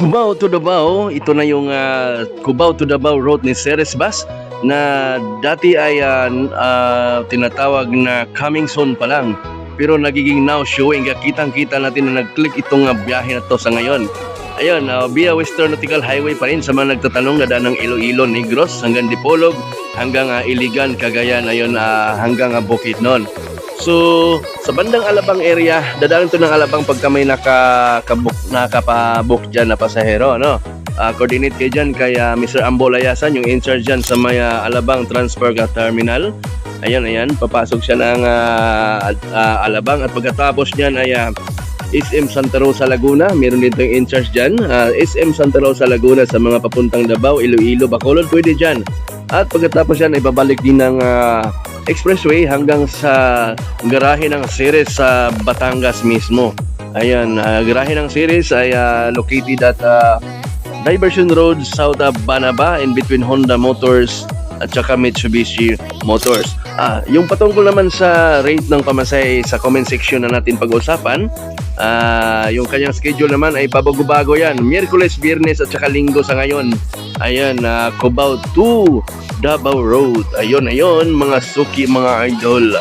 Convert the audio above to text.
Cubao to Davao, ito na yung Cubao to Davao route ni Ceres Bus na dati ay tinatawag na coming soon pa lang. Pero nagiging now showing, kitang-kita natin na nag-click itong biyahe na to sa ngayon. Ayun, via Western Nautical Highway pa rin sa mga nagtatanong na daan ng Iloilo, Negros hanggang Dipolog, hanggang Iligan, Cagayan, ayun, hanggang Bukidnon. So, sa bandang Alabang area, dadaan to ng Alabang pagka may nakapabook dyan na pasahero, no? Coordinate kayo dyan kay Mr. Ambo Layasan, yung in-charge dyan sa may Alabang Transfer Terminal. Ayan, papasok siya ng Alabang at pagkatapos niyan ay SM Santa Rosa Laguna, meron dito yung in-charge dyan. SM Santa Rosa Laguna sa mga papuntang Davao, Iloilo, Bacolod, pwede dyan. At pagkatapos yan, ibabalik din ng expressway hanggang sa garahe ng Ceres sa Batangas mismo. Ayan, garahe ng Ceres ay located at Diversion Road, South of Banaba, in between Honda Motors at saka Mitsubishi Motors. Yung patungkol naman sa rate ng pamasahe sa comment section na natin pag-usapan. Yung kanyang schedule naman ay pabago-bago yan. Miyerkules, Biyernes at saka Linggo sa ngayon. Ayan, Cubao to Davao Road. Ayun, mga suki, mga idol.